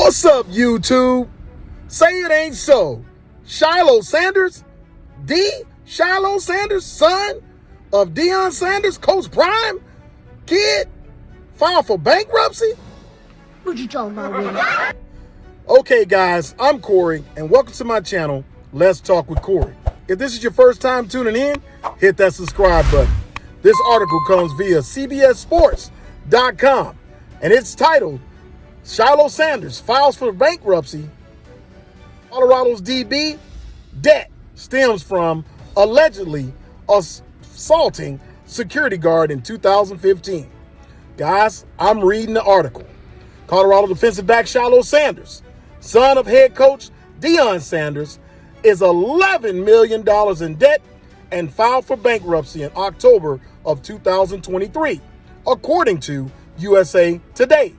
What's up, YouTube? Say it ain't so. Shilo Sanders, Shilo Sanders, son of Deion Sanders, Coach Prime, kid, filed for bankruptcy? What you talking about, Willie? Okay, guys, I'm Corey, and welcome to my channel, Let's Talk with Corey. If this is your first time tuning in, hit that subscribe button. This article comes via CBSSports.com, and it's titled, Shilo Sanders files for bankruptcy. Colorado's DB debt stems from allegedly assaulting security guard in 2015. Guys, I'm reading the article. Colorado defensive back Shilo Sanders, son of head coach Deion Sanders, is $11 million in debt and filed for bankruptcy in October of 2023, according to USA Today.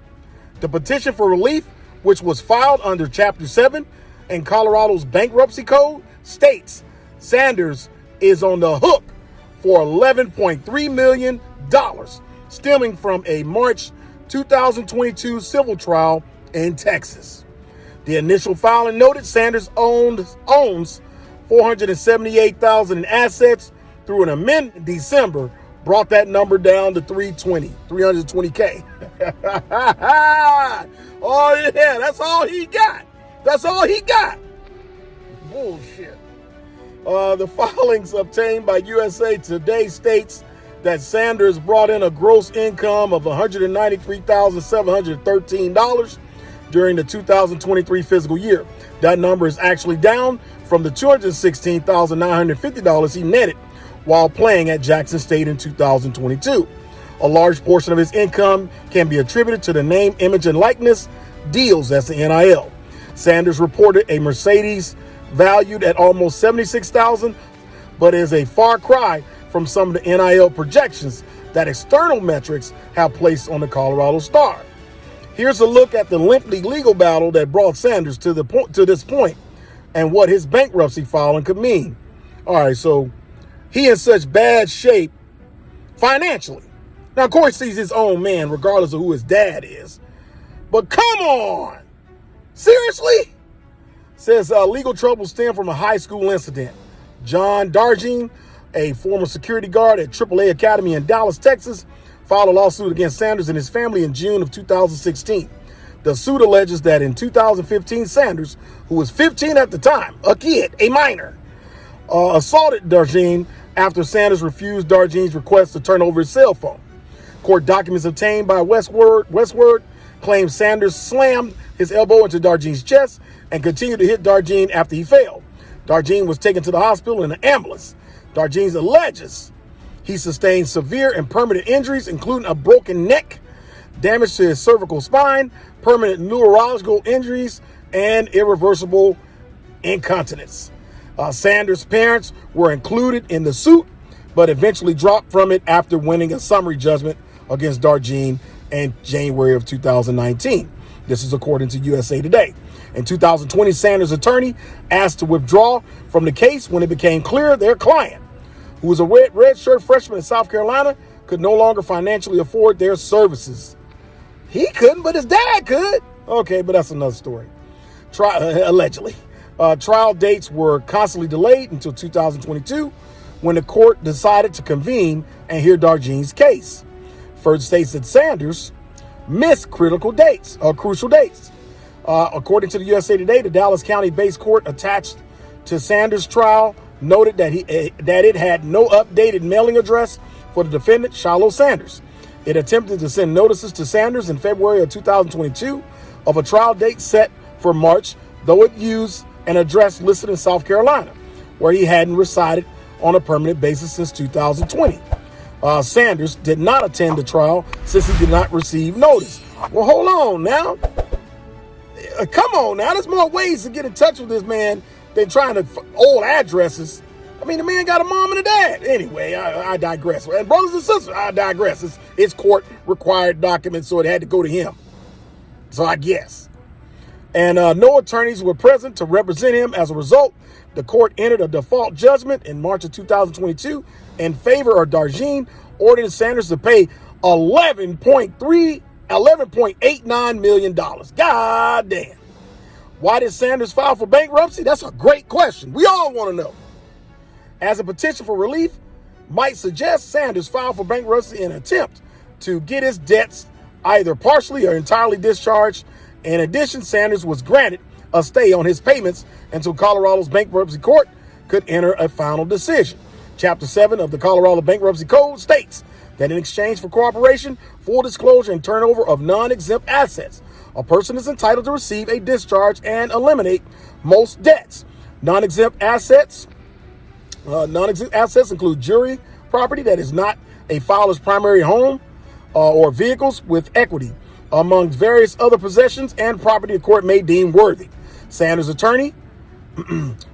The petition for relief, which was filed under Chapter 7 in Colorado's bankruptcy code, states Sanders is on the hook for $11.3 million, stemming from a March 2022 civil trial in Texas. The initial filing noted Sanders owns $478,000 in assets. Through an amendment in December, brought that number down to $320K. Oh yeah, that's all he got. That's all he got. Bullshit. The filings obtained by USA Today states that Sanders brought in a gross income of $193,713 during the 2023 fiscal year. That number is actually down from the $216,950 he netted while playing at Jackson State in 2022. A large portion of his income can be attributed to the name, image, and likeness deals, that's the NIL. Sanders reported a Mercedes valued at almost $76,000, but is a far cry from some of the NIL projections that external metrics have placed on the Colorado Star. Here's a look at the lengthy legal battle that brought Sanders to this point and what his bankruptcy filing could mean. All right, so he in such bad shape financially. Now, of course, he's his own man, regardless of who his dad is. But come on. Seriously? Says legal trouble stem from a high school incident. John Darjean, a former security guard at AAA Academy in Dallas, Texas, filed a lawsuit against Sanders and his family in June of 2016. The suit alleges that in 2015, Sanders, who was 15 at the time, a kid, a minor, assaulted Darjean after Sanders refused Darjean's request to turn over his cell phone. Court documents obtained by Westword claim Sanders slammed his elbow into Darjean's chest and continued to hit Darjean after he fell. Darjean was taken to the hospital in an ambulance. Darjean alleges he sustained severe and permanent injuries, including a broken neck, damage to his cervical spine, permanent neurological injuries, and irreversible incontinence. Sanders' parents were included in the suit, but eventually dropped from it after winning a summary judgment against Darjean in January of 2019. This is according to USA Today. In 2020, Sanders' attorney asked to withdraw from the case when it became clear their client, who was a redshirt freshman in South Carolina, could no longer financially afford their services. He couldn't, but his dad could. Okay, but that's another story. Allegedly. Trial dates were constantly delayed until 2022, when the court decided to convene and hear Darjean's case. Further states that Sanders missed crucial dates. According to the USA Today, the Dallas County-based court attached to Sanders' trial noted that it had no updated mailing address for the defendant, Shilo Sanders. It attempted to send notices to Sanders in February of 2022 of a trial date set for March, though it used an address listed in South Carolina, where he hadn't resided on a permanent basis since 2020. Sanders did not attend the trial since he did not receive notice. Well, hold on now. Come on now. There's more ways to get in touch with this man than trying to old addresses. I mean, the man got a mom and a dad. Anyway, I digress. And brothers and sisters, I digress. It's court-required documents, so it had to go to him. So I guess. And no attorneys were present to represent him. As a result, the court entered a default judgment in March of 2022 in favor of Darjean, ordering Sanders to pay $11.3 $11.89 million. God damn. Why did Sanders file for bankruptcy? That's a great question. We all want to know. As a petition for relief might suggest, Sanders filed for bankruptcy in an attempt to get his debts either partially or entirely discharged. In addition, Sanders was granted a stay on his payments until Colorado's bankruptcy court could enter a final decision. Chapter 7 of the Colorado Bankruptcy Code states that in exchange for cooperation, full disclosure, and turnover of non-exempt assets, a person is entitled to receive a discharge and eliminate most debts. Non-exempt assets include jewelry, property that is not a filer's primary home, or vehicles with equity, among various other possessions and property the court may deem worthy. Sanders' attorney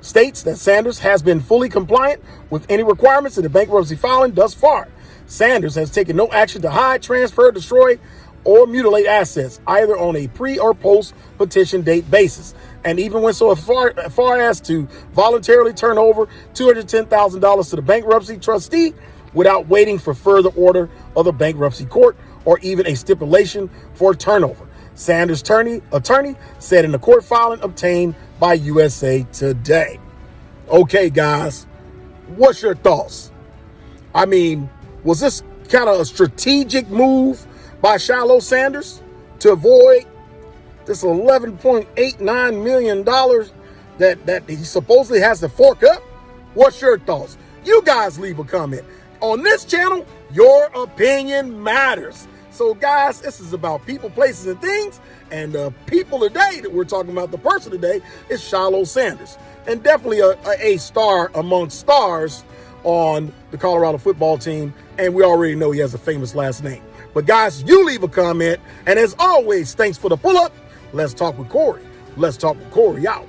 states that Sanders has been fully compliant with any requirements in the bankruptcy filing thus far. Sanders has taken no action to hide, transfer, destroy, or mutilate assets, either on a pre or post petition date basis, and even went so far as to voluntarily turn over $210,000 to the bankruptcy trustee without waiting for further order of the bankruptcy court or even a stipulation for turnover. Sanders' attorney said in the court filing obtained by USA Today. Okay, guys, what's your thoughts? I mean, was this kind of a strategic move by Shilo Sanders to avoid this $11.89 million that he supposedly has to fork up? What's your thoughts? You guys leave a comment. On this channel, your opinion matters. So guys, this is about people, places, and things. And the people today that we're talking about, the person today, is Shilo Sanders. And definitely a star among stars on the Colorado football team. And we already know he has a famous last name. But guys, you leave a comment. And as always, thanks for the pull-up. Let's talk with Corey. Let's talk with Corey out.